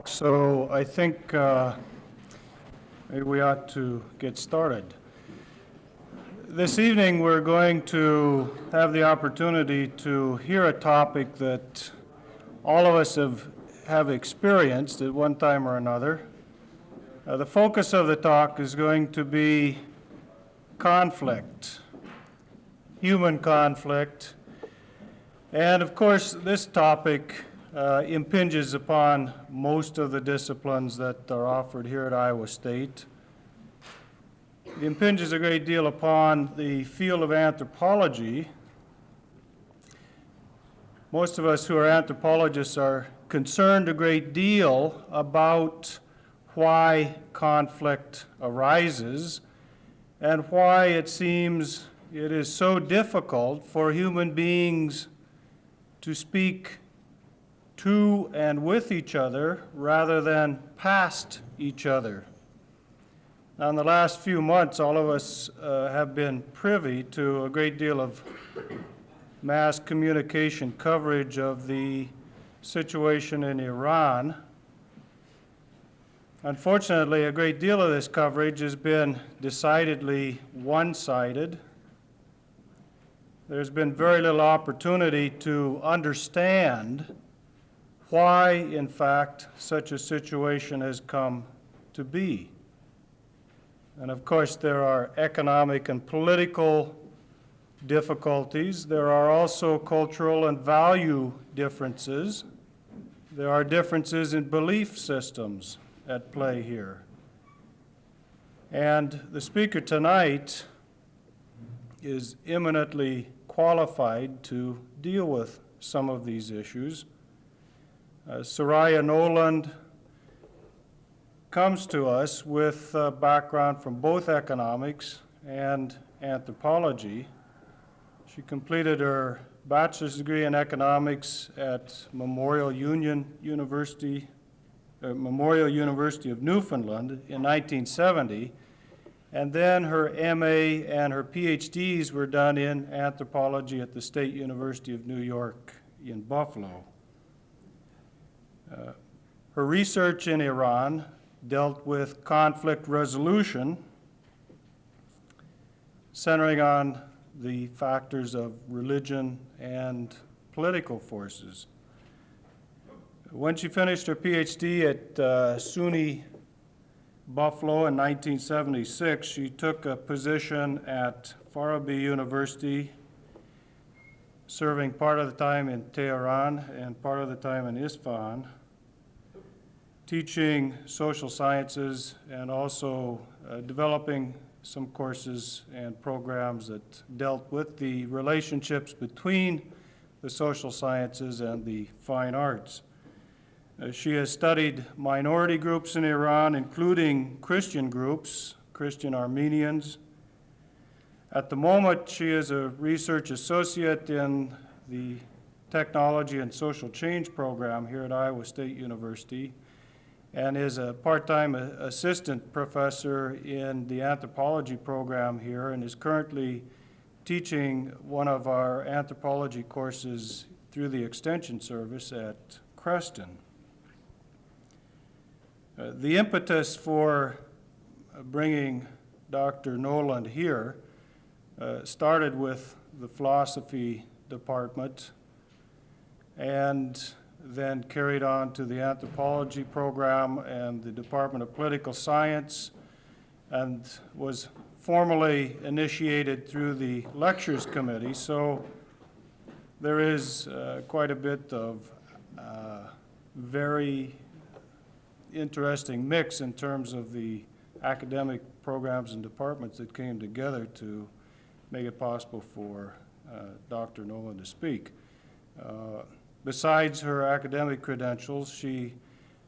So I think maybe we ought to get started. This evening we're going to have the opportunity to hear a topic that all of us have experienced at one time or another. The focus of the talk is going to be conflict, human conflict, and of course this topic impinges upon most of the disciplines that are offered here at Iowa State. It impinges a great deal upon the field of anthropology. Most of us who are anthropologists are concerned a great deal about why conflict arises and why it seems it is so difficult for human beings to speak to and with each other rather than past each other. Now, in the last few months, all of us have been privy to a great deal of mass communication coverage of the situation in Iran. Unfortunately, a great deal of this coverage has been decidedly one-sided. There's been very little opportunity to understand why, in fact, such a situation has come to be. And of course, there are economic and political difficulties. There are also cultural and value differences. There are differences in belief systems at play here. And the speaker tonight is eminently qualified to deal with some of these issues. Soraya Noland comes to us with a background from both economics and anthropology. She completed her bachelor's degree in economics at Memorial University of Newfoundland in 1970, and then her MA and her PhDs were done in anthropology at the State University of New York in Buffalo. Her research in Iran dealt with conflict resolution, centering on the factors of religion and political forces. When she finished her PhD at SUNY Buffalo in 1976, she took a position at Farabi University, serving part of the time in Tehran and part of the time in Isfahan, teaching social sciences and also developing some courses and programs that dealt with the relationships between the social sciences and the fine arts. She has studied minority groups in Iran, including Christian groups, Christian Armenians. At the moment, she is a research associate in the Technology and Social Change program here at Iowa State University, and is a part-time assistant professor in the anthropology program here, and is currently teaching one of our anthropology courses through the Extension Service at Creston. The impetus for bringing Dr. Noland here started with the philosophy department and then carried on to the anthropology program and the Department of Political Science, and was formally initiated through the lectures committee. So there is quite a bit of very interesting mix in terms of the academic programs and departments that came together to make it possible for Dr. Noland to speak. Besides her academic credentials, she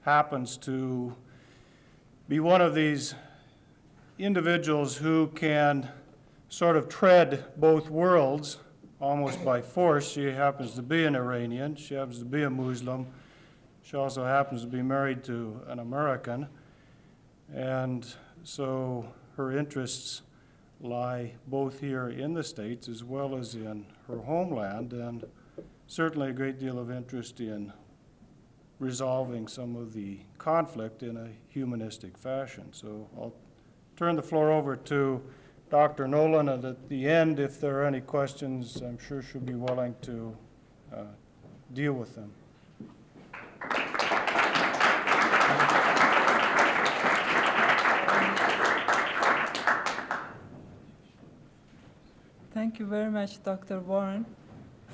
happens to be one of these individuals who can sort of tread both worlds almost by force. She happens to be an Iranian. She happens to be a Muslim. She also happens to be married to an American. And so her interests lie both here in the States as well as in her homeland, and certainly a great deal of interest in resolving some of the conflict in a humanistic fashion. So I'll turn the floor over to Dr. Nolan, and at the end, if there are any questions, I'm sure she'll be willing to deal with them. Thank you very much, Dr. Warren,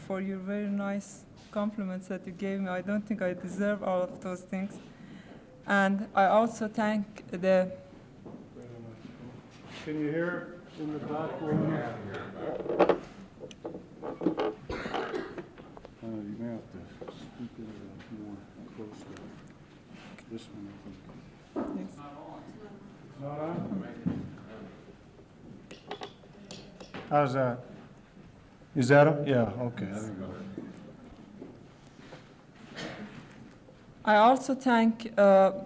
for your very nice compliments that you gave me. I don't think I deserve all of those things. And I also thank the... Can you hear in the back room? You may have to speak a little more closely. This one, I think. Yes. Not on? How's that? Is that, yeah, okay, there you go. I also thank the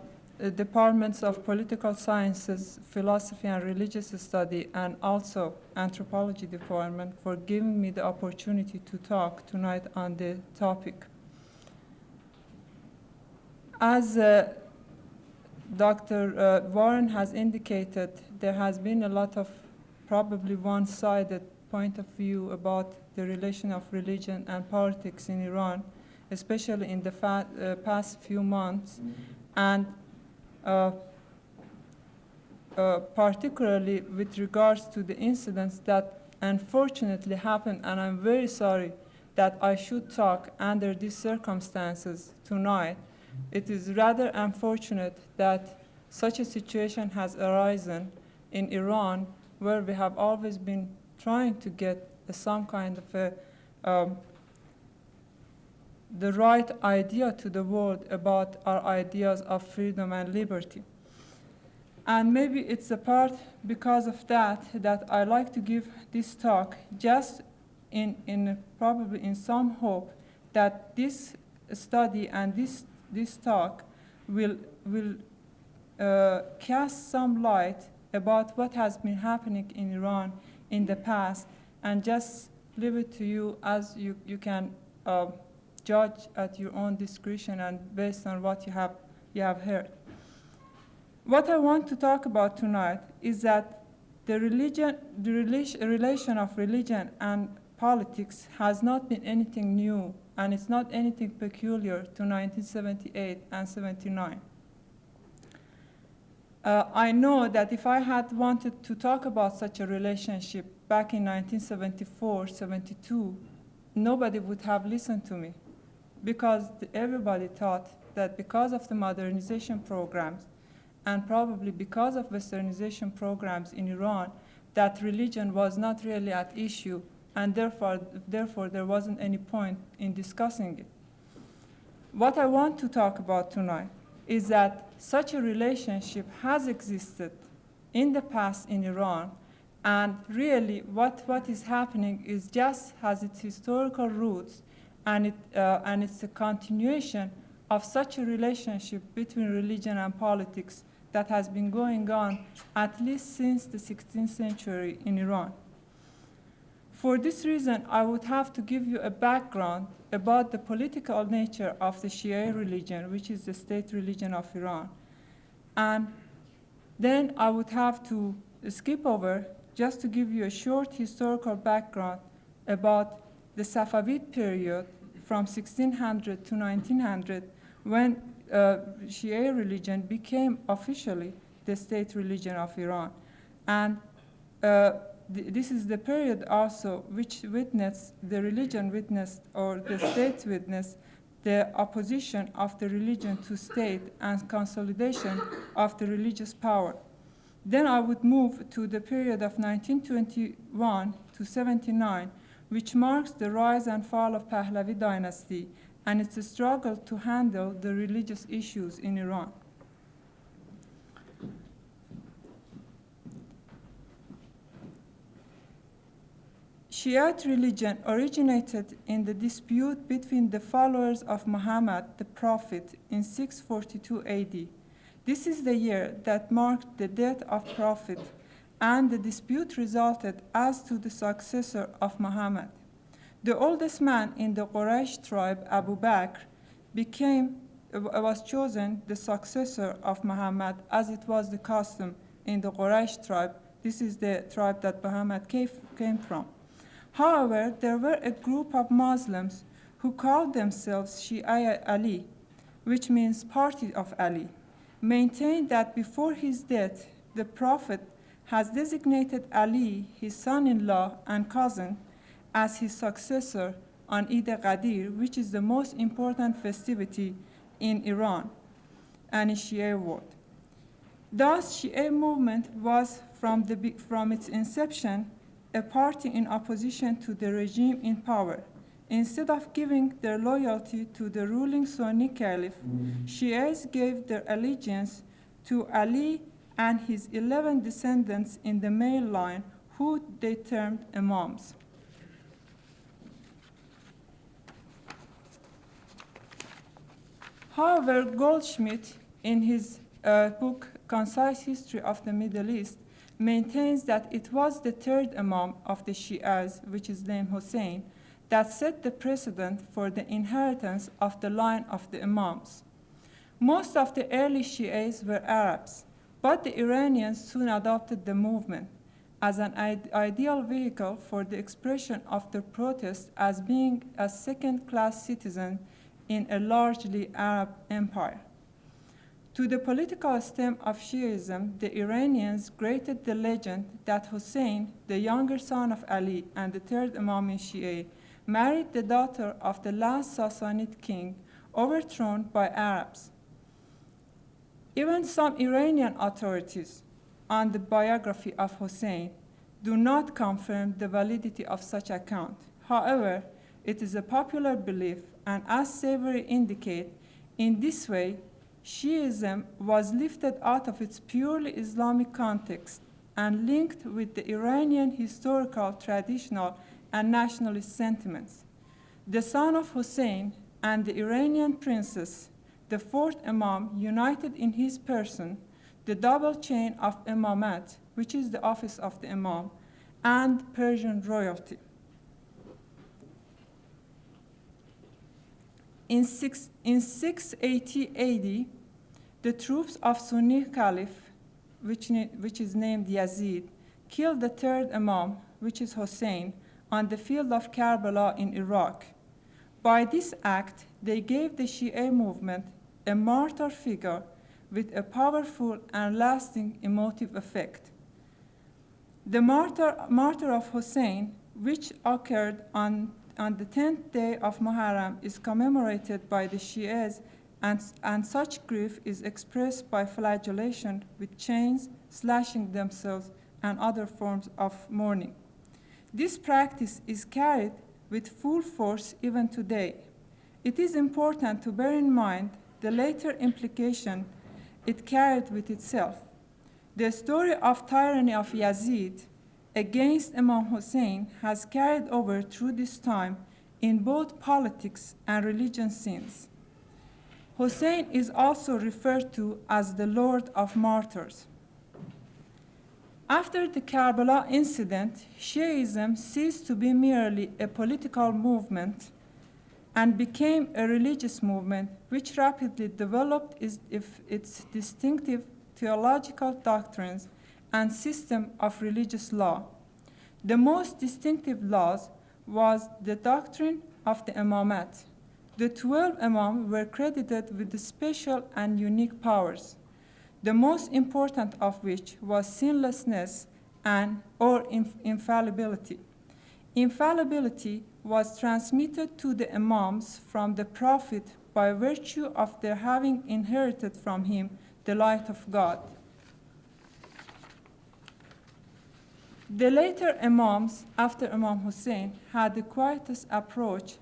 Departments of Political Sciences, Philosophy and Religious Study, and also Anthropology Department for giving me the opportunity to talk tonight on the topic. As Dr. Warren has indicated, there has been a lot of probably one-sided point of view about the relation of religion and politics in Iran, especially in the past few months, and particularly with regards to the incidents that unfortunately happened, and I'm very sorry that I should talk under these circumstances tonight. It is rather unfortunate that such a situation has arisen in Iran, where we have always been trying to get some kind of the right idea to the world about our ideas of freedom and liberty. And maybe it's a part because of that I like to give this talk, just probably in some hope that this study and this talk will cast some light about what has been happening in Iran in the past, and just leave it to you as you can judge at your own discretion and based on what you have heard. What I want to talk about tonight is that the relation of religion and politics has not been anything new, and it's not anything peculiar to 1978 and 79. I know that if I had wanted to talk about such a relationship back in 1974, 72, nobody would have listened to me, because everybody thought that because of the modernization programs and probably because of westernization programs in Iran, that religion was not really at issue, and therefore there wasn't any point in discussing it. What I want to talk about tonight is that such a relationship has existed in the past in Iran, and really what is happening is just has its historical roots, and it's a continuation of such a relationship between religion and politics that has been going on at least since the 16th century in Iran. For this reason, I would have to give you a background about the political nature of the Shia religion, which is the state religion of Iran. And then I would have to skip over just to give you a short historical background about the Safavid period from 1600 to 1900, when Shia religion became officially the state religion of Iran. And this is the period also which witnessed, the religion witnessed, or the state witnessed, the opposition of the religion to state and consolidation of the religious power. Then I would move to the period of 1921 to 79, which marks the rise and fall of Pahlavi dynasty and its struggle to handle the religious issues in Iran. Shiite religion originated in the dispute between the followers of Muhammad, the Prophet, in 642 AD. This is the year that marked the death of Prophet, and the dispute resulted as to the successor of Muhammad. The oldest man in the Quraysh tribe, Abu Bakr, became was chosen the successor of Muhammad, as it was the custom in the Quraysh tribe. This is the tribe that Muhammad came from. However, there were a group of Muslims who called themselves Shia Ali, which means party of Ali, maintained that before his death, the Prophet has designated Ali, his son-in-law and cousin, as his successor on Eid al-Qadir, which is the most important festivity in Iran and in Shia world. Thus, Shia movement was from its inception a party in opposition to the regime in power. Instead of giving their loyalty to the ruling Sunni Caliph, Shias gave their allegiance to Ali and his 11 descendants in the male line, who they termed Imams. However, Goldschmidt, in his book Concise History of the Middle East, maintains that it was the third Imam of the Shias, which is named Hussein, that set the precedent for the inheritance of the line of the Imams. Most of the early Shias were Arabs, but the Iranians soon adopted the movement as an ideal vehicle for the expression of their protest as being a second-class citizen in a largely Arab empire. To the political stem of Shiism, the Iranians created the legend that Hussein, the younger son of Ali and the third Imam in Shia, married the daughter of the last Sassanid king, overthrown by Arabs. Even some Iranian authorities on the biography of Hussein do not confirm the validity of such account. However, it is a popular belief, and as Savory indicates, in this way, Shiism was lifted out of its purely Islamic context and linked with the Iranian historical, traditional, and nationalist sentiments. The son of Hussein and the Iranian princess, the fourth Imam, united in his person the double chain of Imamat, which is the office of the Imam, and Persian royalty. In 680 AD, the troops of Sunni Caliph, which is named Yazid, killed the third Imam, which is Hussein, on the field of Karbala in Iraq. By this act, they gave the Shia movement a martyr figure with a powerful and lasting emotive effect. The martyr of Hussein, which occurred on the 10th day of Muharram, is commemorated by the Shias, and such grief is expressed by flagellation with chains, slashing themselves, and other forms of mourning. This practice is carried with full force even today. It is important to bear in mind the later implication it carried with itself. The story of tyranny of Yazid against Imam Hussein has carried over through this time in both politics and religion scenes. Hussein is also referred to as the Lord of Martyrs. After the Karbala incident, Shiism ceased to be merely a political movement and became a religious movement, which rapidly developed its distinctive theological doctrines and system of religious law. The most distinctive laws was the doctrine of the Imamat. The 12 Imams were credited with the special and unique powers, the most important of which was sinlessness or infallibility. Infallibility was transmitted to the Imams from the Prophet by virtue of their having inherited from him the light of God. The later Imams, after Imam Hussein, had the quietest approach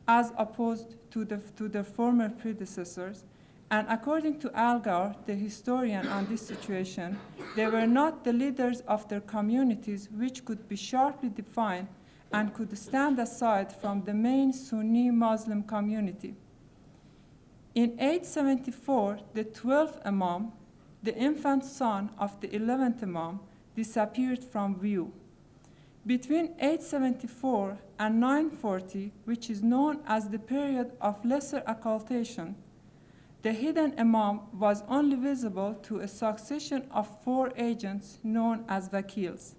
as opposed to their former predecessors, and according to Algar, the historian on this situation, they were not the leaders of their communities, which could be sharply defined and could stand aside from the main Sunni Muslim community. In 874, the 12th Imam, the infant son of the 11th Imam, disappeared from view. Between 874 and 940, which is known as the period of lesser occultation, the hidden imam was only visible to a succession of 4 agents known as wakils.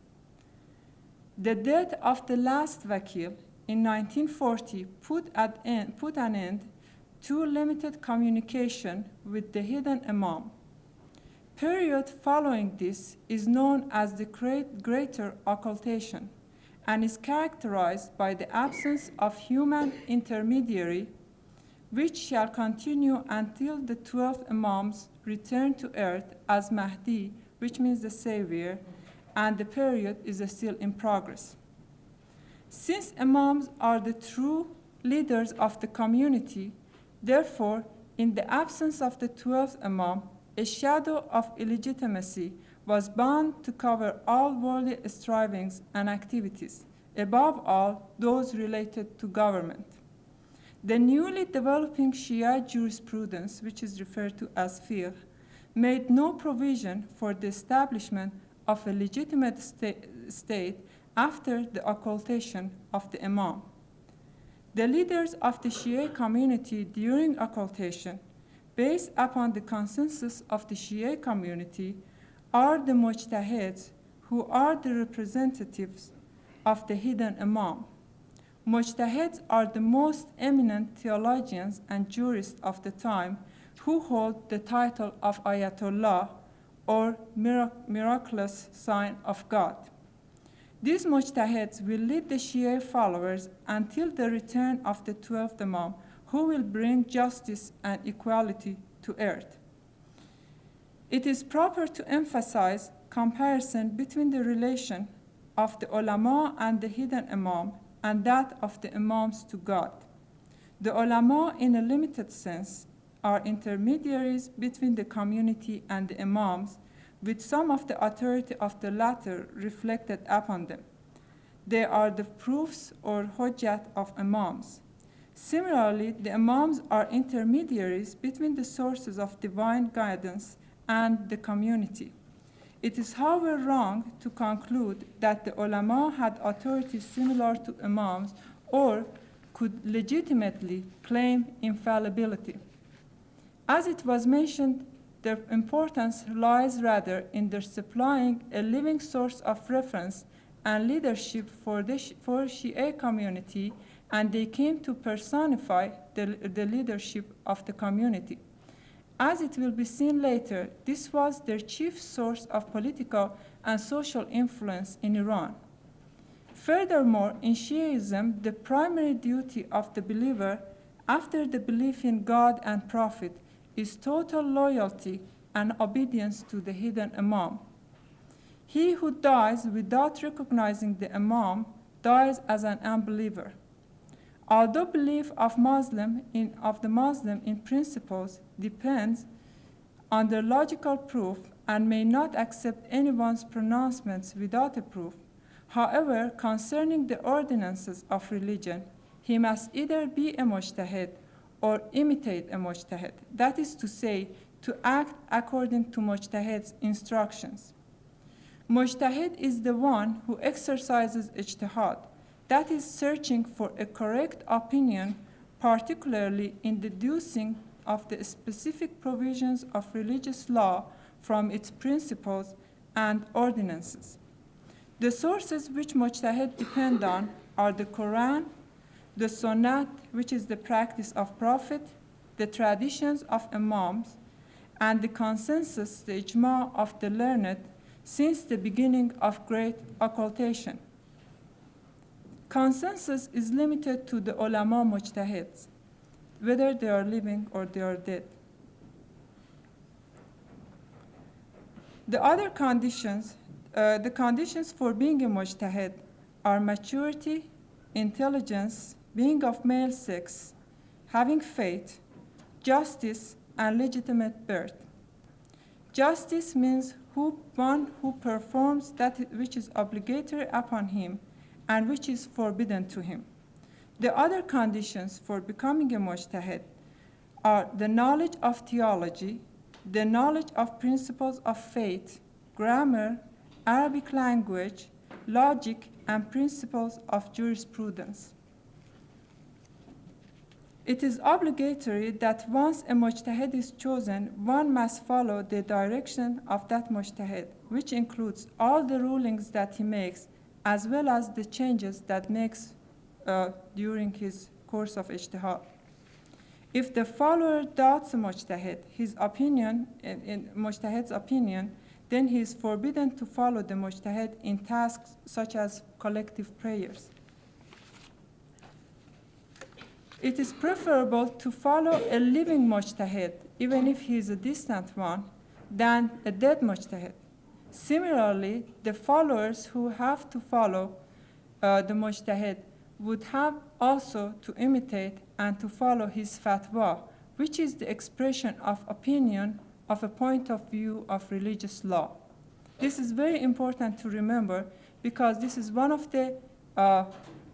The death of the last wakil in 1940 put an end to limited communication with the hidden imam. Period following this is known as the Greater Occultation and is characterized by the absence of human intermediary, which shall continue until the 12 imams return to earth as Mahdi, which means the Savior, and the period is still in progress. Since imams are the true leaders of the community, therefore, in the absence of the 12th imam, a shadow of illegitimacy was bound to cover all worldly strivings and activities, above all those related to government. The newly developing Shia jurisprudence, which is referred to as fiqh, made no provision for the establishment of a legitimate state after the occultation of the imam. The leaders of the Shia community during occultation, based upon the consensus of the Shia community, are the mujtahids, who are the representatives of the hidden imam. Mujtahids are the most eminent theologians and jurists of the time who hold the title of Ayatollah, or miraculous sign of God. These mujtahids will lead the Shia followers until the return of the 12th imam, who will bring justice and equality to earth. It is proper to emphasize comparison between the relation of the ulama and the hidden imam and that of the imams to God. The ulama, in a limited sense, are intermediaries between the community and the imams, with some of the authority of the latter reflected upon them. They are the proofs or hujjat of imams. Similarly, the imams are intermediaries between the sources of divine guidance and the community. It is, however, wrong to conclude that the ulama had authority similar to imams or could legitimately claim infallibility. As it was mentioned, their importance lies rather in their supplying a living source of reference and leadership for Shia community, and they came to personify the leadership of the community. As it will be seen later, this was their chief source of political and social influence in Iran. Furthermore, in Shiaism, the primary duty of the believer after the belief in God and Prophet is total loyalty and obedience to the hidden imam. He who dies without recognizing the imam dies as an unbeliever. Although belief of the Muslim in principles depends on their logical proof and may not accept anyone's pronouncements without a proof, however, concerning the ordinances of religion, he must either be a mujtahid or imitate a mujtahid, that is to say, to act according to mujtahid's instructions. Mujtahid is the one who exercises ijtihad, that is, searching for a correct opinion, particularly in deducing of the specific provisions of religious law from its principles and ordinances. The sources which mujtahid depend on are the Quran, the Sunnah, which is the practice of Prophet, the traditions of imams, and the consensus, the ijma of the learned since the beginning of great occultation. Consensus is limited to the ulama mujtahids, whether they are living or they are dead. The other conditions, the conditions for being a mujtahid are maturity, intelligence, being of male sex, having faith, justice, and legitimate birth. Justice means one who performs that which is obligatory upon him and which is forbidden to him. The other conditions for becoming a mujtahid are the knowledge of theology, the knowledge of principles of faith, grammar, Arabic language, logic, and principles of jurisprudence. It is obligatory that once a mujtahid is chosen, one must follow the direction of that mujtahid, which includes all the rulings that he makes, as well as the changes that makes during his course of ijtihad. If the follower doubts a mujtahid, his opinion, in mujtahid's opinion, then he is forbidden to follow the mujtahid in tasks such as collective prayers. It is preferable to follow a living mujtahid, even if he is a distant one, than a dead mujtahid. Similarly, the followers who have to follow the mujtahid would have also to imitate and to follow his fatwa, which is the expression of opinion of a point of view of religious law. This is very important to remember because this is one of the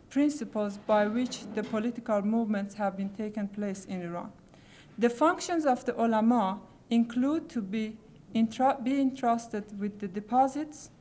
principles by which the political movements have been taking place in Iran. The functions of the ulama include to be entrusted with the deposits,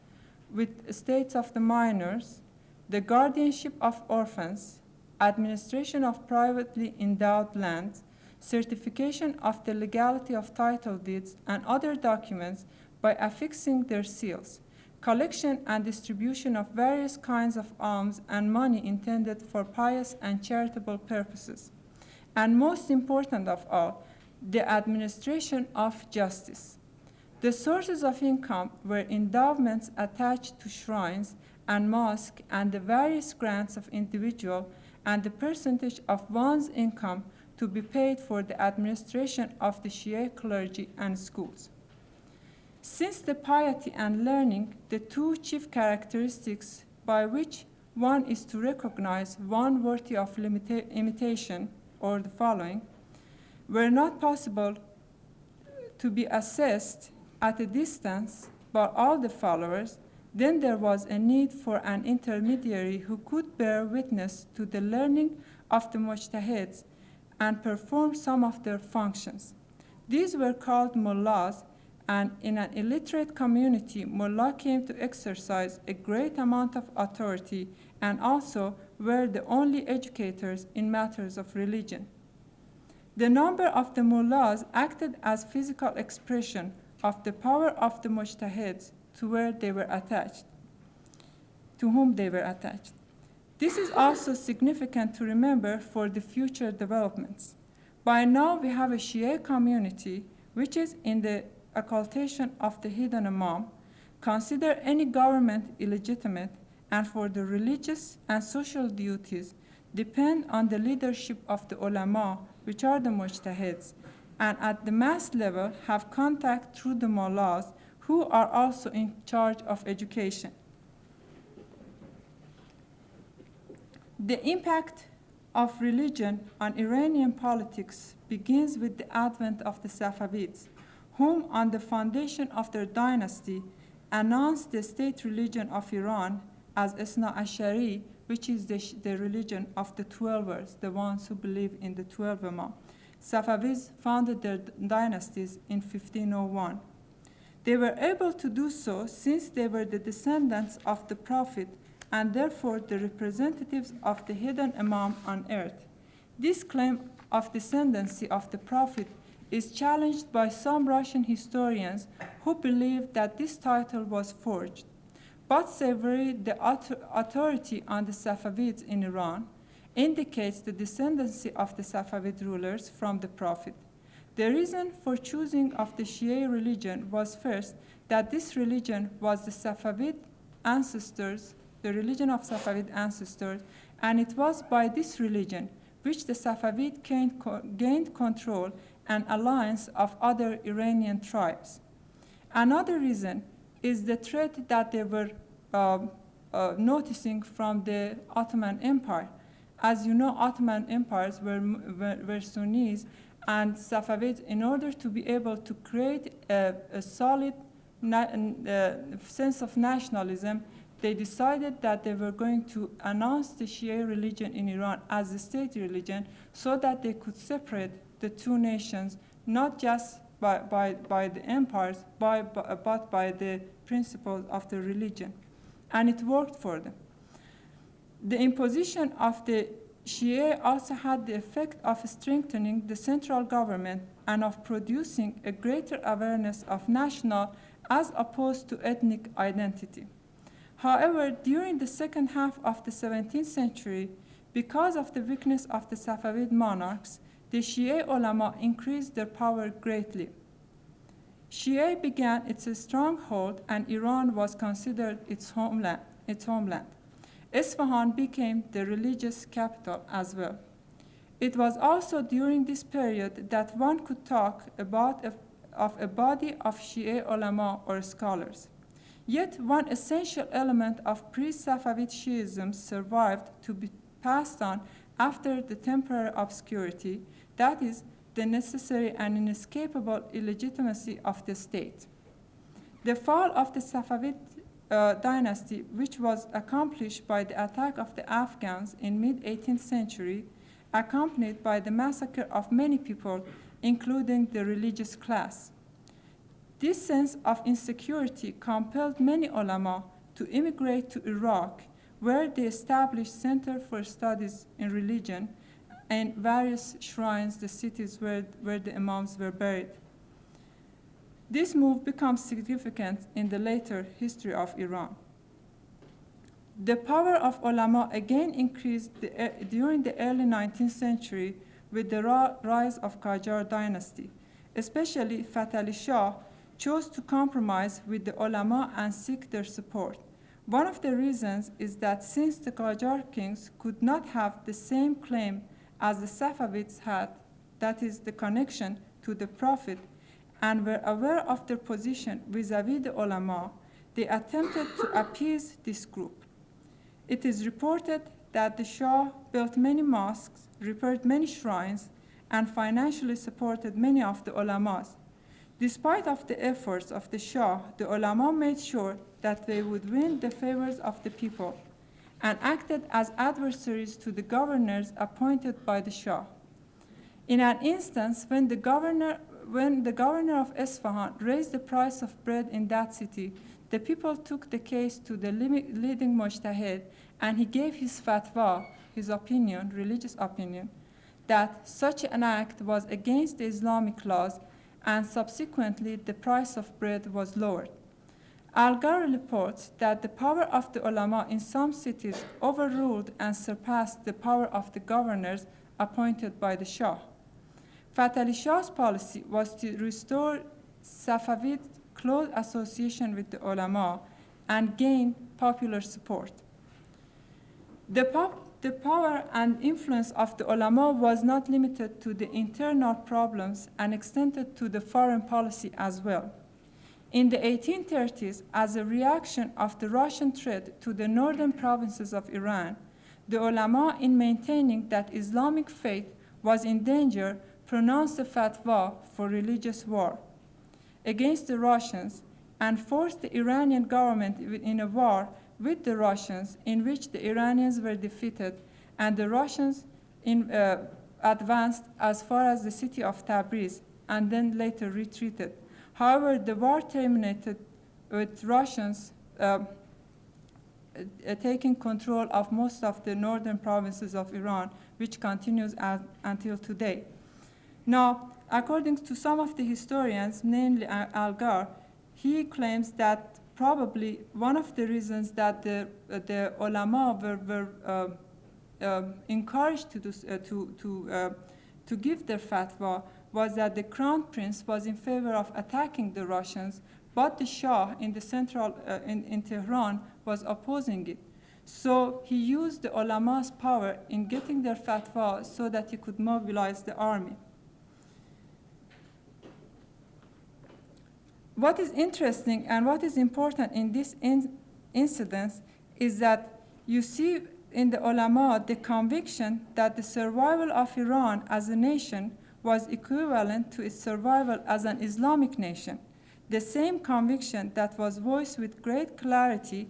with estates of the minors, the guardianship of orphans, administration of privately endowed lands, certification of the legality of title deeds and other documents by affixing their seals, collection and distribution of various kinds of alms and money intended for pious and charitable purposes, and most important of all, the administration of justice. The sources of income were endowments attached to shrines and mosques and the various grants of individual and the percentage of one's income to be paid for the administration of the Shia clergy and schools. Since the piety and learning, the two chief characteristics by which one is to recognize one worthy of imitation or the following, were not possible to be assessed at a distance by all the followers, then there was a need for an intermediary who could bear witness to the learning of the mujtahids and perform some of their functions. These were called mullahs, and in an illiterate community, mullah came to exercise a great amount of authority and also were the only educators in matters of religion. The number of the mullahs acted as physical expression of the power of the mujtahids to where they were attached, to whom they were attached. This is also significant to remember for the future developments. By now, we have a Shia community which is in the occultation of the hidden imam, consider any government illegitimate, and for the religious and social duties depend on the leadership of the ulama, which are the mujtahids, and at the mass level have contact through the mullahs, who are also in charge of education. The impact of religion on Iranian politics begins with the advent of the Safavids, whom on the foundation of their dynasty announced the state religion of Iran as Isna Ashari, which is the religion of the 12ers, the ones who believe in the 12 Imam. Safavids founded their dynasties in 1501. They were able to do so since they were the descendants of the Prophet and therefore the representatives of the hidden Imam on earth. This claim of descendancy of the Prophet is challenged by some Russian historians who believe that this title was forged. But Savary, the authority on the Safavids in Iran, indicates the descendancy of the Safavid rulers from the Prophet. The reason for choosing of the Shia religion was first that this religion was the Safavid ancestors, the religion of Safavid ancestors, and it was by this religion which the Safavid gained control and alliance of other Iranian tribes. Another reason is the threat that they were noticing from the Ottoman Empire. As you know, Ottoman empires were Sunnis, and Safavids, in order to be able to create a solid sense of nationalism, they decided that they were going to announce the Shia religion in Iran as a state religion so that they could separate the two nations, not just by the empires, but by the principles of the religion. And it worked for them. The imposition of the Shia also had the effect of strengthening the central government and of producing a greater awareness of national as opposed to ethnic identity. However, during the second half of the 17th century, because of the weakness of the Safavid monarchs, the Shia ulama increased their power greatly. Shia began its stronghold and Iran was considered its homeland. Isfahan became the religious capital as well. It was also during this period that one could talk about of a body of Shia ulama or scholars. Yet one essential element of pre-Safavid Shiism survived to be passed on after the temporary obscurity, that is, the necessary and inescapable illegitimacy of the state. The fall of the Safavid dynasty, which was accomplished by the attack of the Afghans in mid-18th century, accompanied by the massacre of many people, including the religious class. This sense of insecurity compelled many ulama to immigrate to Iraq, where they established Center for Studies in Religion and various shrines, the cities where the imams were buried. This move becomes significant in the later history of Iran. The power of ulama again increased during the early 19th century with the rise of Qajar dynasty. Especially Fath Ali Shah chose to compromise with the ulama and seek their support. One of the reasons is that since the Qajar kings could not have the same claim as the Safavids had, that is, the connection to the Prophet, and were aware of their position vis-à-vis the ulama, they attempted to appease this group. It is reported that the Shah built many mosques, repaired many shrines, and financially supported many of the ulamas. Despite of the efforts of the Shah, the ulama made sure that they would win the favors of the people and acted as adversaries to the governors appointed by the Shah. In an instance, when the governor of Isfahan raised the price of bread in that city, the people took the case to the leading mujtahid, and he gave his fatwa, his opinion, religious opinion, that such an act was against the Islamic laws, and subsequently the price of bread was lowered. Algar reports that the power of the ulama in some cities overruled and surpassed the power of the governors appointed by the Shah. Fath Ali Shah's policy was to restore Safavid close association with the ulama and gain popular support. The power and influence of the ulama was not limited to the internal problems and extended to the foreign policy as well. In the 1830s, as a reaction of the Russian threat to the northern provinces of Iran, the ulama, in maintaining that Islamic faith was in danger, pronounced a fatwa for religious war against the Russians and forced the Iranian government in a war with the Russians, in which the Iranians were defeated and the Russians advanced as far as the city of Tabriz and then later retreated. However, the war terminated with Russians taking control of most of the northern provinces of Iran, which continues until today. Now, according to some of the historians, namely Algar, he claims that probably one of the reasons that the ulama were encouraged to give their fatwa was that the crown prince was in favor of attacking the Russians, but the Shah in the in Tehran was opposing it. So he used the ulama's power in getting their fatwa so that he could mobilize the army. What is interesting and what is important in this incident is that you see in the ulama the conviction that the survival of Iran as a nation was equivalent to its survival as an Islamic nation, the same conviction that was voiced with great clarity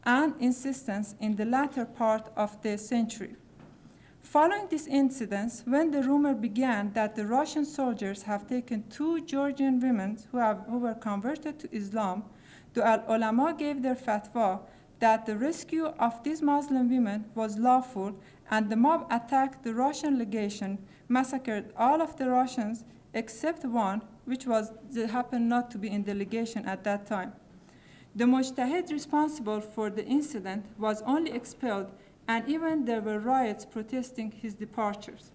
and insistence in the latter part of the century. Following this incident, when the rumor began that the Russian soldiers have taken 2 Georgian women who were converted to Islam, the ulama gave their fatwa that the rescue of these Muslim women was lawful, and the mob attacked the Russian legation, massacred all of the Russians except one, which happened not to be in the legation at that time. The mujtahid responsible for the incident was only expelled, and even there were riots protesting his departures.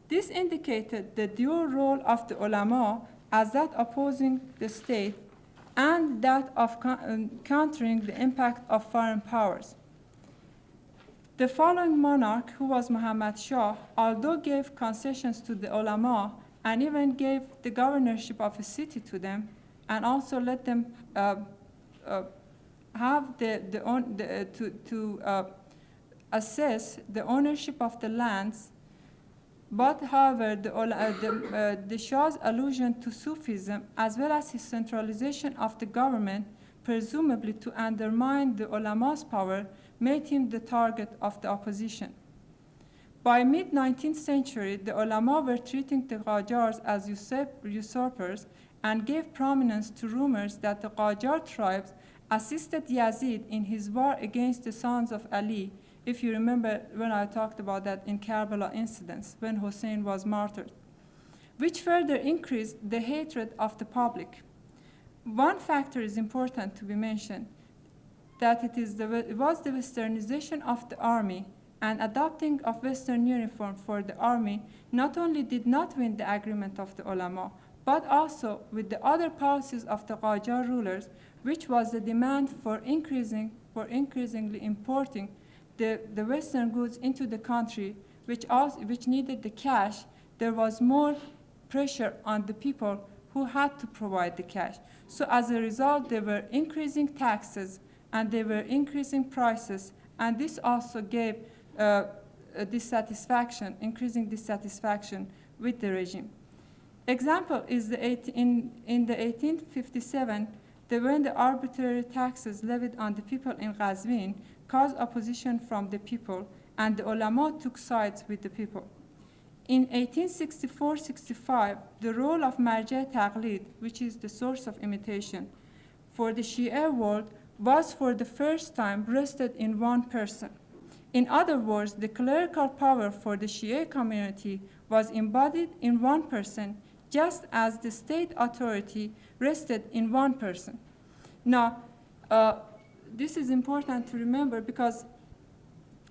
This indicated the dual role of the ulama as that opposing the state and that of countering the impact of foreign powers. The following monarch, who was Muhammad Shah, although gave concessions to the ulama and even gave the governorship of a city to them, and also let them have assess the ownership of the lands. But, however, the Shah's allusion to Sufism, as well as his centralization of the government, presumably to undermine the ulama's power, made him the target of the opposition. By mid-19th century, the ulama were treating the Qajars as usurpers and gave prominence to rumors that the Qajar tribes assisted Yazid in his war against the sons of Ali. If you remember when I talked about that in Karbala incidents, when Hussein was martyred, which further increased the hatred of the public. One factor is important to be mentioned, that it was the westernization of the army, and adopting of Western uniform for the army not only did not win the agreement of the ulama, but also with the other policies of the Qajar rulers, which was the demand for increasingly importing the Western goods into the country, which needed the cash. There was more pressure on the people who had to provide the cash. So as a result, they were increasing taxes and they were increasing prices, and this also gave increasing dissatisfaction with the regime. Example is in the 1857, when the arbitrary taxes levied on the people in Qazvin caused opposition from the people, and the ulama took sides with the people. In 1864-65, the role of marja taqlid, which is the source of imitation, for the Shia world was for the first time rested in one person. In other words, the clerical power for the Shia community was embodied in one person, just as the state authority rested in one person. Now, this is important to remember because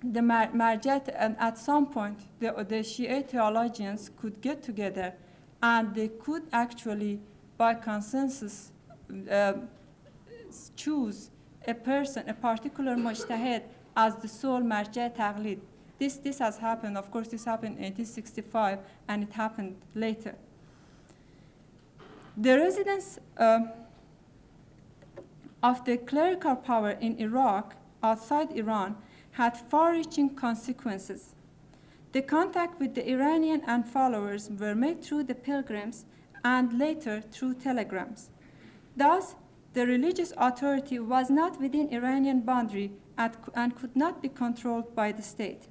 the marjat, and at some point, the Shia theologians could get together and they could actually, by consensus, choose a person, a particular mujtahid, as the sole marja taqlid. This has happened. Of course, this happened in 1865, and it happened later. The residence of the clerical power in Iraq, outside Iran, had far-reaching consequences. The contact with the Iranian and followers were made through the pilgrims and later through telegrams. Thus, the religious authority was not within Iranian boundary and could not be controlled by the state.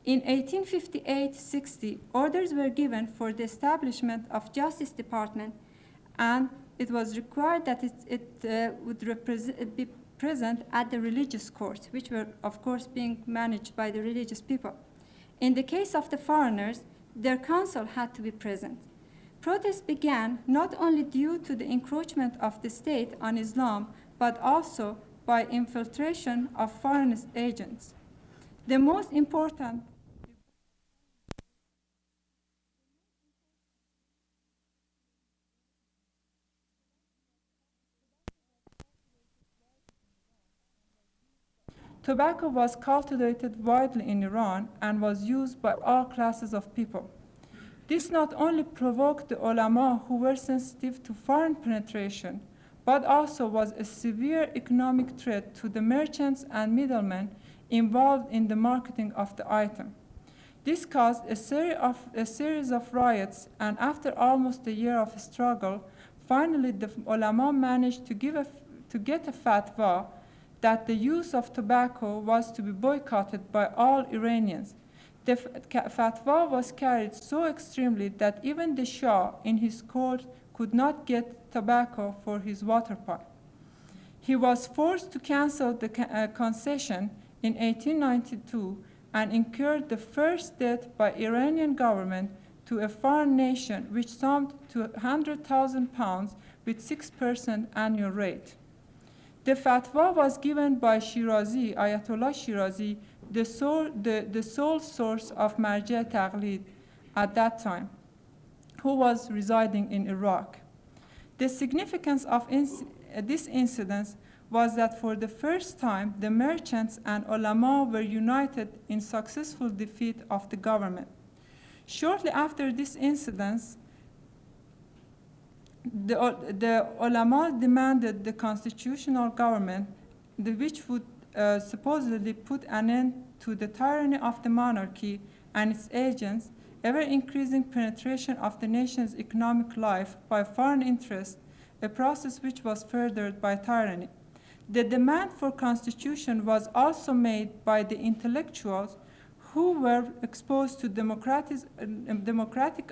In 1858-60, orders were given for the establishment of Justice Department, and it was required that it would be present at the religious courts, which were, of course, being managed by the religious people. In the case of the foreigners, their council had to be present. Protests began not only due to the encroachment of the state on Islam, but also by infiltration of foreign agents. The most important tobacco was cultivated widely in Iran and was used by all classes of people. This not only provoked the ulama who were sensitive to foreign penetration, but also was a severe economic threat to the merchants and middlemen involved in the marketing of the item. This caused a series of riots, and after almost a year of struggle, finally the ulama managed to get a fatwa that the use of tobacco was to be boycotted by all Iranians. The fatwa was carried so extremely that even the Shah in his court could not get tobacco for his water pipe. He was forced to cancel the concession in 1892 and incurred the first debt by Iranian government to a foreign nation, which summed to £100,000 with 6% annual rate. The fatwa was given by Shirazi, Ayatollah Shirazi, the sole source of Marja Taqlid at that time, who was residing in Iraq. The significance of this incident was that for the first time, the merchants and ulama were united in successful defeat of the government. Shortly after this incident, the ulama demanded the constitutional government, which would supposedly put an end to the tyranny of the monarchy and its agents, ever-increasing penetration of the nation's economic life by foreign interests, a process which was furthered by tyranny. The demand for constitution was also made by the intellectuals who were exposed to democratic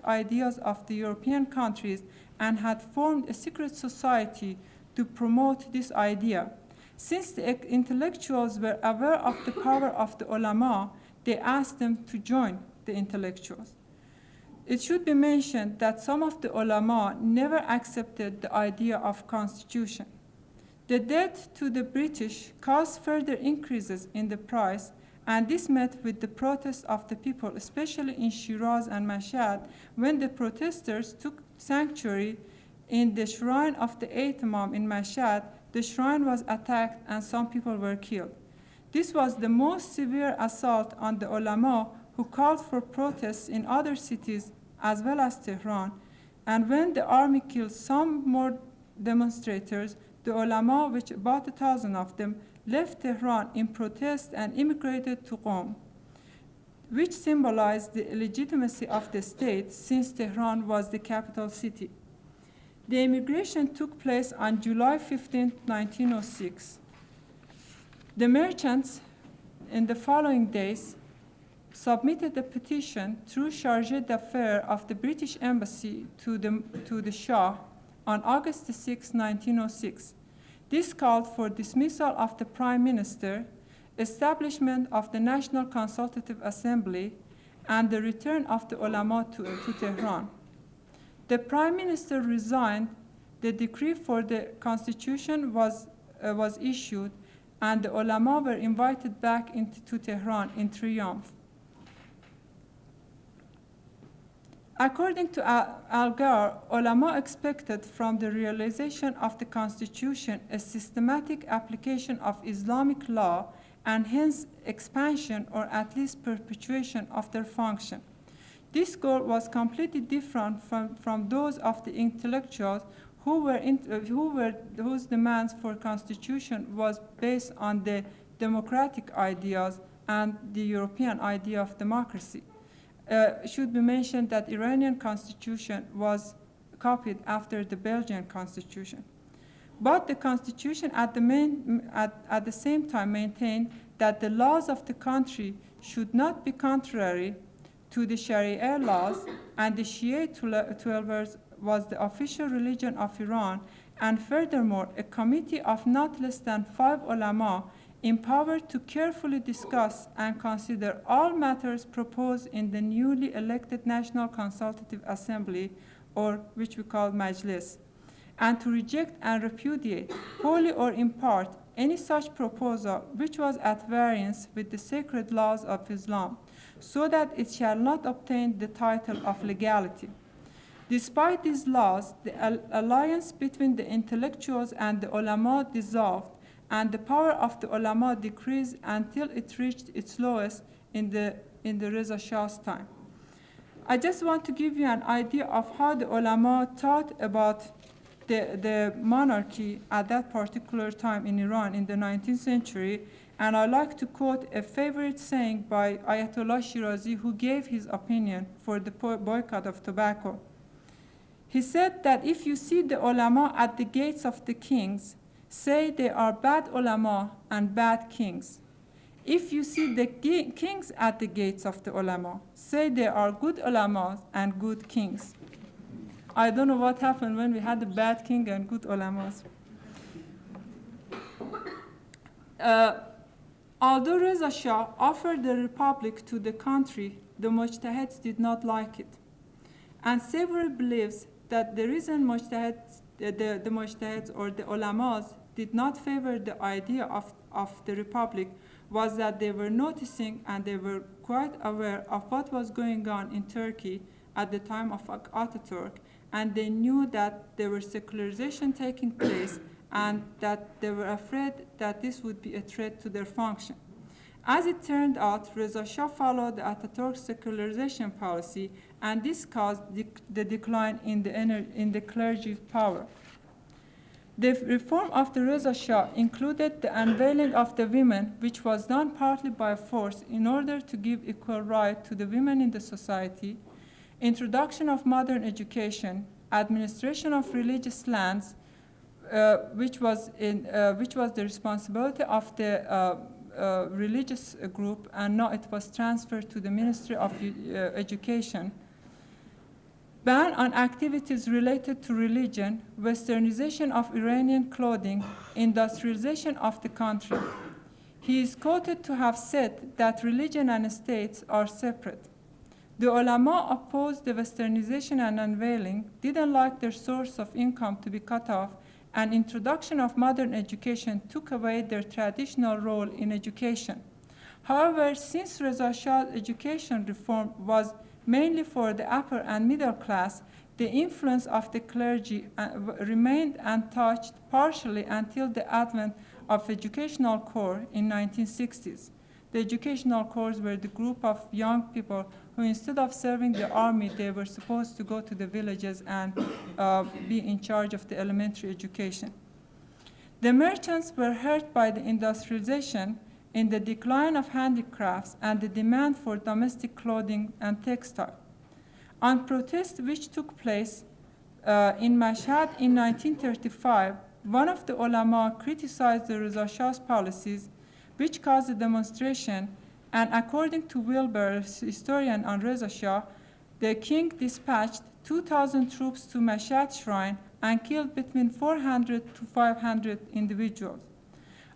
ideas of the European countries and had formed a secret society to promote this idea. Since the intellectuals were aware of the power of the ulama, they asked them to join the intellectuals. It should be mentioned that some of the ulama never accepted the idea of constitution. The debt to the British caused further increases in the price, and this met with the protests of the people, especially in Shiraz and Mashhad, when the protesters took sanctuary in the shrine of the 8th Imam in Mashhad. The shrine was attacked and some people were killed. This was the most severe assault on the ulama, who called for protests in other cities as well as Tehran. And when the army killed some more demonstrators, the ulama, which about 1,000 of them, left Tehran in protest and immigrated to Qom, which symbolized the legitimacy of the state since Tehran was the capital city. The immigration took place on July 15, 1906. The merchants in the following days submitted a petition through Chargé d'Affaires of the British Embassy to the Shah on August 6, 1906. This called for dismissal of the Prime Minister, establishment of the National Consultative Assembly, and the return of the ulama to Tehran. The Prime Minister resigned, the decree for the constitution was issued, and the ulama were invited back to Tehran in triumph. According to Algar, ulama expected from the realization of the constitution a systematic application of Islamic law and hence expansion or at least perpetuation of their function. This goal was completely different from those of the intellectuals whose demands for constitution was based on the democratic ideas and the European idea of democracy. It should be mentioned that Iranian constitution was copied after the Belgian constitution. But the constitution at the same time maintained that the laws of the country should not be contrary to the Sharia laws, and the Shia Twelvers was the official religion of Iran, and furthermore, a committee of not less than 5 ulama empowered to carefully discuss and consider all matters proposed in the newly elected National Consultative Assembly, or which we call Majlis, and to reject and repudiate, wholly or in part, any such proposal which was at variance with the sacred laws of Islam, so that it shall not obtain the title of legality. Despite these laws, the alliance between the intellectuals and the ulama dissolved, and the power of the ulama decreased until it reached its lowest in the Reza Shah's time. I just want to give you an idea of how the ulama thought about the monarchy at that particular time in Iran in the 19th century, and I like to quote a favorite saying by Ayatollah Shirazi, who gave his opinion for the boycott of tobacco. He said that if you see the ulama at the gates of the kings, say they are bad ulama and bad kings. If you see the kings at the gates of the ulama, say they are good ulamas and good kings. I don't know what happened when we had a bad king and good ulamas. Although Reza Shah offered the republic to the country, the Mujtahids did not like it. And Savory believes that the reason the Mujtahids or the ulamas did not favor the idea of the republic was that they were noticing and they were quite aware of what was going on in Turkey at the time of Ataturk, and they knew that there was secularization taking place and that they were afraid that this would be a threat to their function. As it turned out, Reza Shah followed Ataturk's secularization policy, and this caused the decline in the clergy's power. The reform of the Reza Shah included the unveiling of the women, which was done partly by force in order to give equal right to the women in the society, introduction of modern education, administration of religious lands, which was the responsibility of the religious group, and now it was transferred to the Ministry of Education. Ban on activities related to religion, westernization of Iranian clothing, industrialization of the country. He is quoted to have said that religion and states are separate. The ulama opposed the westernization and unveiling, didn't like their source of income to be cut off, and introduction of modern education took away their traditional role in education. However, since Reza Shah's education reform was mainly for the upper and middle class, the influence of the clergy remained untouched partially until the advent of educational corps in 1960s. The educational corps were the group of young people who, instead of serving the army, they were supposed to go to the villages and be in charge of the elementary education. The merchants were hurt by the industrialization in the decline of handicrafts and the demand for domestic clothing and textile. On protests which took place in Mashhad in 1935, one of the ulama criticized the Reza Shah's policies, which caused a demonstration, and according to Wilbur, historian on Reza Shah, the king dispatched 2,000 troops to Mashhad shrine and killed between 400 to 500 individuals.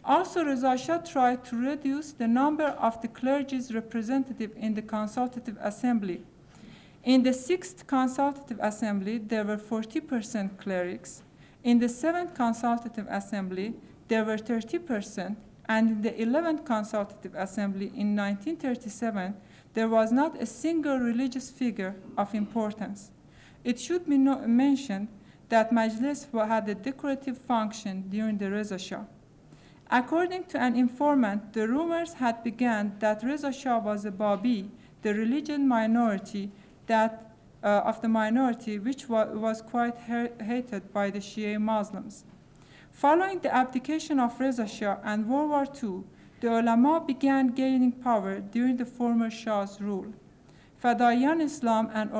Also, Reza Shah tried to reduce the number of the clergy's representative in the Consultative Assembly. In the 6th Consultative Assembly, there were 40% clerics. In the 7th Consultative Assembly, there were 30%, and in the 11th Consultative Assembly in 1937, there was not a single religious figure of importance. It should be mentioned that Majlis had a decorative function during the Reza Shah. According to an informant, the rumors had begun that Reza Shah was a Babi, the religious minority of the minority, which was quite hated by the Shia Muslims. Following the abdication of Reza Shah and World War II, the ulama began gaining power during the former Shah's rule. Fadayan Islam, an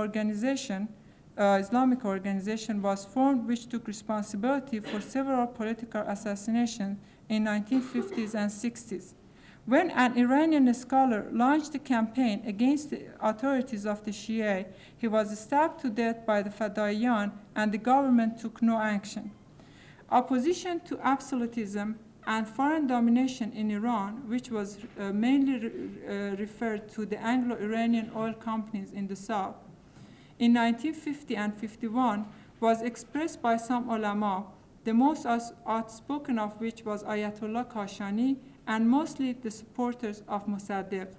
Islamic organization, was formed which took responsibility for several political assassinations in 1950s and 60s. When an Iranian scholar launched a campaign against the authorities of the Shia, he was stabbed to death by the Fadayan, and the government took no action. Opposition to absolutism and foreign domination in Iran, which was mainly referred to the Anglo-Iranian oil companies in the south, in 1950 and 51, was expressed by some ulama, the most outspoken of which was Ayatollah Kashani, and mostly the supporters of Mossadegh.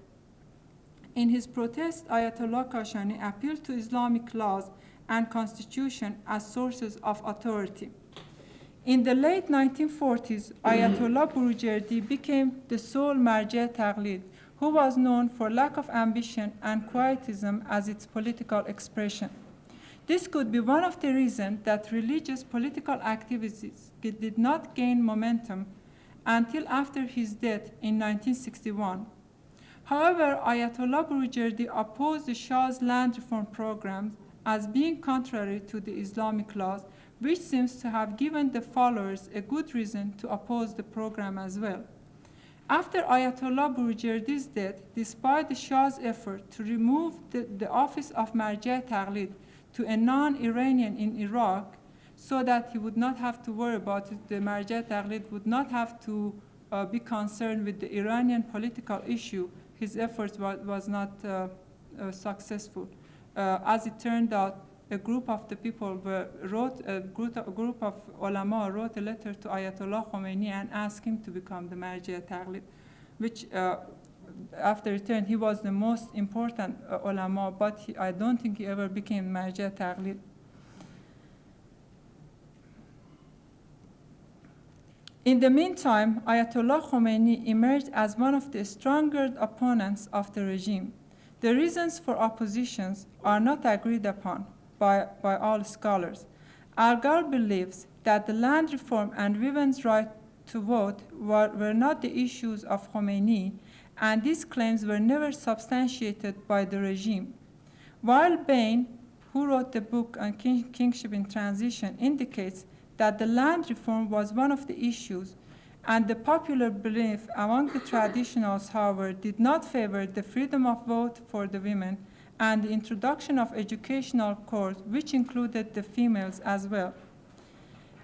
In his protest, Ayatollah Kashani appealed to Islamic laws and constitution as sources of authority. In the late 1940s, Ayatollah Burujerdi became the sole Marja Taqlid, who was known for lack of ambition and quietism as its political expression. This could be one of the reasons that religious political activities did not gain momentum until after his death in 1961. However, Ayatollah Burujerdi opposed the Shah's land reform programs as being contrary to the Islamic laws, which seems to have given the followers a good reason to oppose the program as well. After Ayatollah Burujerdi's death, despite the Shah's effort to remove the office of Marja Taqlid to a non-Iranian in Iraq, so that he would not have to worry about it, the Marja Taqlid would not have to be concerned with the Iranian political issue, his efforts was not successful. As it turned out, a group of the people a group of ulama wrote a letter to Ayatollah Khomeini and asked him to become the Marji' Taqlid, which after return, he was the most important ulama, but I don't think he ever became Marji' Taqlid. In the meantime, Ayatollah Khomeini emerged as one of the stronger opponents of the regime. The reasons for oppositions are not agreed upon by all scholars. Algar believes that the land reform and women's right to vote were not the issues of Khomeini, and these claims were never substantiated by the regime. While Bain, who wrote the book on kingship in transition, indicates that the land reform was one of the issues, and the popular belief among the traditionals, however, did not favor the freedom of vote for the women and the introduction of educational courses, which included the females as well.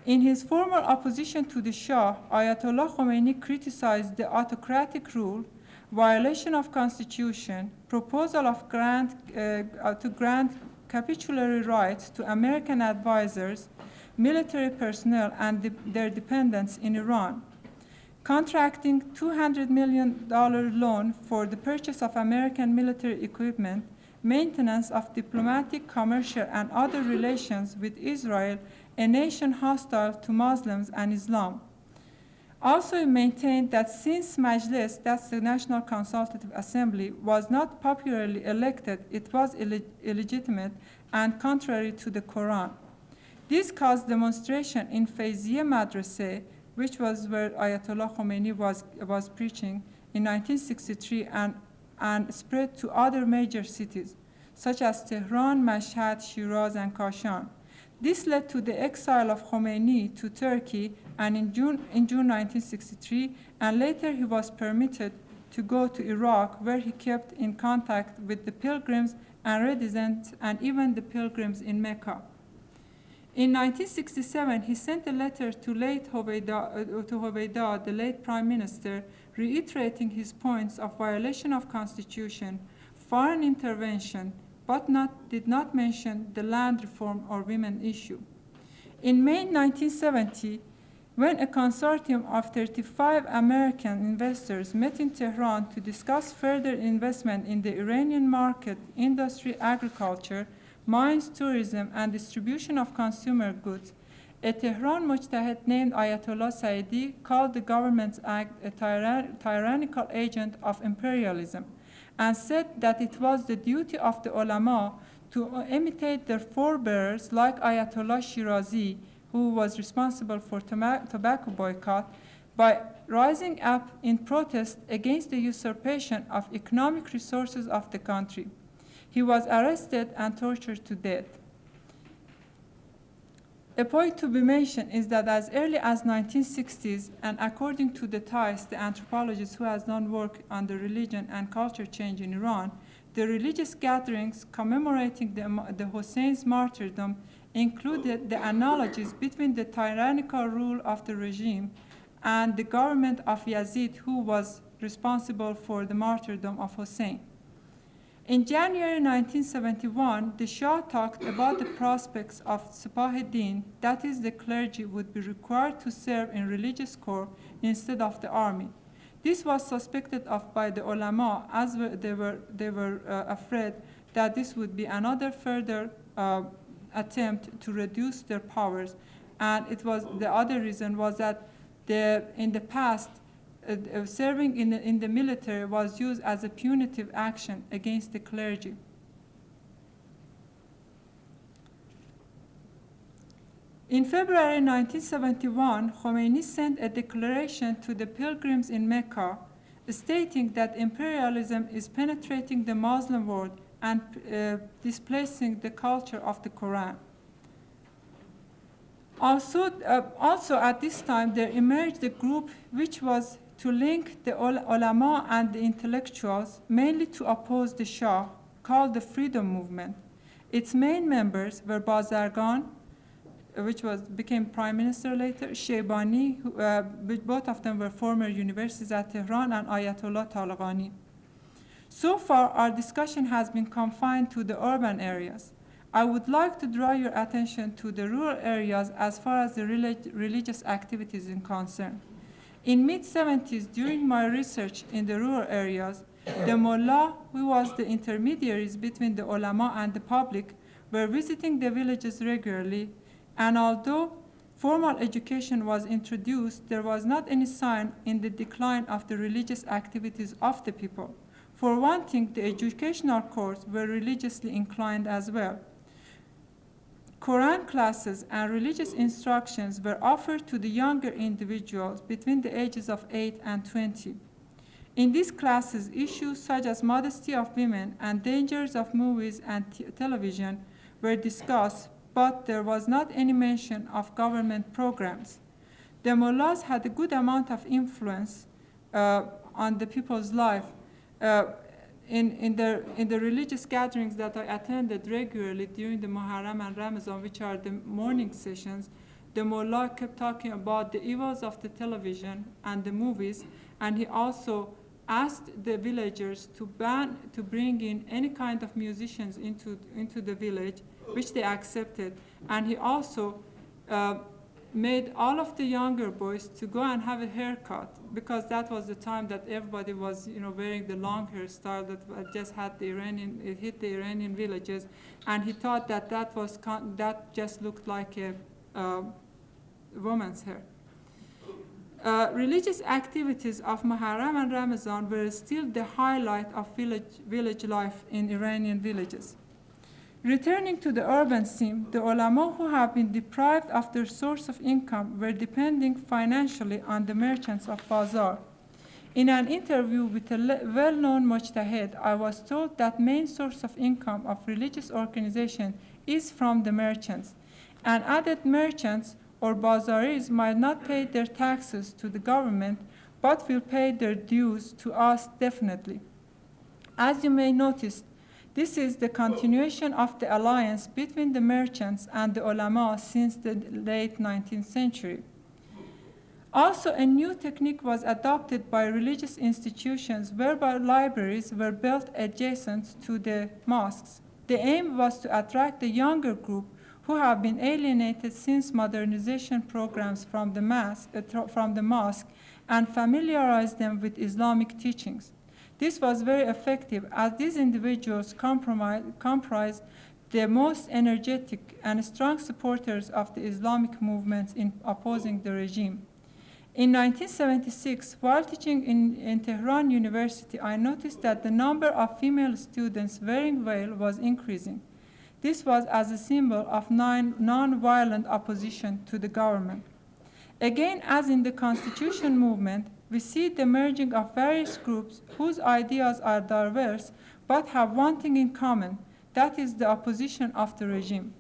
In his formal opposition to the Shah, Ayatollah Khomeini criticized the autocratic rule, violation of constitution, proposal of to grant capitulatory rights to American advisors, military personnel, and their dependents in Iran, contracting $200 million loan for the purchase of American military equipment, maintenance of diplomatic, commercial, and other relations with Israel, a nation hostile to Muslims and Islam. Also, he maintained that since Majlis, that's the National Consultative Assembly, was not popularly elected, it was illegitimate and contrary to the Quran. This caused demonstration in Feyziye Madraseh, which was where Ayatollah Khomeini was preaching in 1963, and spread to other major cities, such as Tehran, Mashhad, Shiraz, and Kashan. This led to the exile of Khomeini to Turkey and in June 1963, and later he was permitted to go to Iraq, where he kept in contact with the pilgrims and residents and even the pilgrims in Mecca. In 1967, he sent a letter to Hoveyda, the late prime minister, reiterating his points of violation of constitution, foreign intervention, but did not mention the land reform or women issue. In May 1970, when a consortium of 35 American investors met in Tehran to discuss further investment in the Iranian market, industry, agriculture, mines, tourism, and distribution of consumer goods, a Tehran mujtahid named Ayatollah Saidi called the government's act a tyrannical agent of imperialism and said that it was the duty of the ulama to imitate their forebears like Ayatollah Shirazi, who was responsible for tobacco boycott, by rising up in protest against the usurpation of economic resources of the country. He was arrested and tortured to death. A point to be mentioned is that as early as 1960s, and according to the Thais, the anthropologist who has done work on the religion and culture change in Iran, the religious gatherings commemorating the Hussein's martyrdom included the analogies between the tyrannical rule of the regime and the government of Yazid, who was responsible for the martyrdom of Hussein. In January 1971, the Shah talked about the prospects of Sipahi-Din, that is, the clergy would be required to serve in religious corps instead of the army. This was suspected of by the ulama, as they were afraid that this would be another further attempt to reduce their powers. And it was the other reason was that in the past, serving in the military was used as a punitive action against the clergy. In February 1971, Khomeini sent a declaration to the pilgrims in Mecca stating that imperialism is penetrating the Muslim world and displacing the culture of the Quran. Also at this time, there emerged a group which was to link the ulama and the intellectuals, mainly to oppose the Shah, called the Freedom Movement. Its main members were Bazargan, became prime minister later, Shaybani, both of them were former universities at Tehran, and Ayatollah Talaqani. So far, our discussion has been confined to the urban areas. I would like to draw your attention to the rural areas as far as the religious activities is concerned. In mid-70s, during my research in the rural areas, the mullah, who was the intermediaries between the ulama and the public, were visiting the villages regularly, and although formal education was introduced, there was not any sign in the decline of the religious activities of the people. For one thing, the educational courses were religiously inclined as well. Quran classes and religious instructions were offered to the younger individuals between the ages of 8 and 20. In these classes, issues such as modesty of women and dangers of movies and television were discussed, but there was not any mention of government programs. The mullahs had a good amount of influence on the people's life. In the religious gatherings that I attended regularly during the Muharram and Ramadan, which are the morning sessions, the mullah kept talking about the evils of the television and the movies, and he also asked the villagers to bring in any kind of musicians into the village, which they accepted. And he also made all of the younger boys to go and have a haircut, because that was the time that everybody was, wearing the long hairstyle that just hit the Iranian villages, and he thought that just looked like a woman's hair. Religious activities of Muharram and Ramadan were still the highlight of village life in Iranian villages. Returning to the urban scene, the ulama who have been deprived of their source of income were depending financially on the merchants of Bazar. In an interview with a well-known mujtahid, I was told that main source of income of religious organization is from the merchants, and added merchants or bazaris might not pay their taxes to the government, but will pay their dues to us definitely. As you may notice, this is the continuation of the alliance between the merchants and the ulama since the late 19th century. Also, a new technique was adopted by religious institutions whereby libraries were built adjacent to the mosques. The aim was to attract the younger group who have been alienated since modernization programs from the mosque and familiarize them with Islamic teachings. This was very effective, as these individuals comprised the most energetic and strong supporters of the Islamic movements in opposing the regime. In 1976, while teaching in Tehran University, I noticed that the number of female students wearing veil was increasing. This was as a symbol of non-violent opposition to the government. Again, as in the Constitution movement, we see the merging of various groups whose ideas are diverse but have one thing in common, that is the opposition of the regime.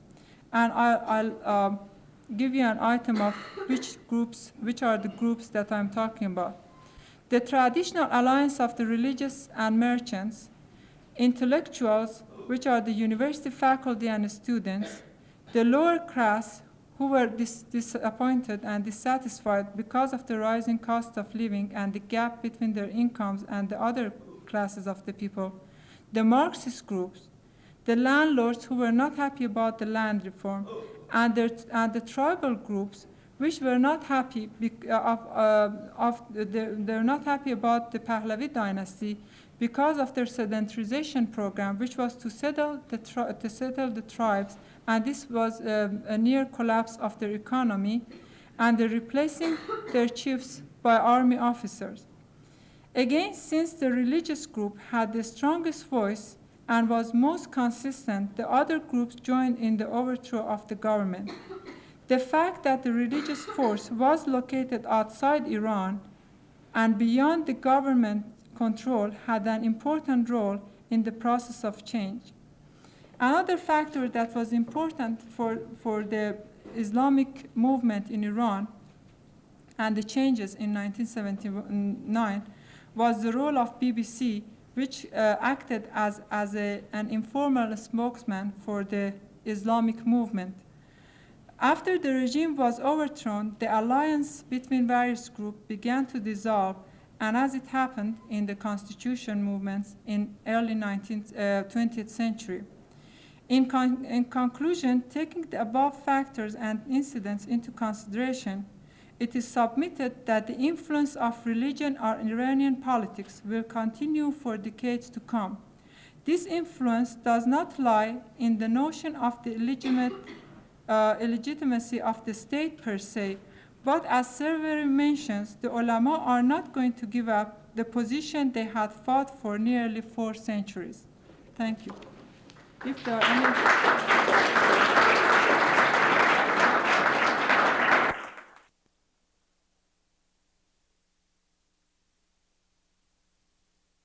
And I'll give you an item of which are the groups that I'm talking about. The traditional alliance of the religious and merchants, intellectuals, which are the university faculty and students, the lower class, who were disappointed and dissatisfied because of the rising cost of living and the gap between their incomes and the other classes of the people, the Marxist groups, the landlords who were not happy about the land reform, and the tribal groups which were not happy they're not happy about the Pahlavi dynasty because of their sedentarization program, which was to settle the tribes, and this was a near collapse of their economy, and they're replacing their chiefs by army officers. Again, since the religious group had the strongest voice and was most consistent, the other groups joined in the overthrow of the government. The fact that the religious force was located outside Iran and beyond the government control had an important role in the process of change. Another factor that was important for the Islamic movement in Iran and the changes in 1979 was the role of BBC, which acted as an informal spokesman for the Islamic movement. After the regime was overthrown, the alliance between various groups began to dissolve, and as it happened in the constitution movements in early 20th century. In conclusion, taking the above factors and incidents into consideration, it is submitted that the influence of religion on Iranian politics will continue for decades to come. This influence does not lie in the notion of the illegitimacy of the state per se, but as Cerveri mentions, the ulama are not going to give up the position they had fought for nearly 4 centuries. Thank you. If there are any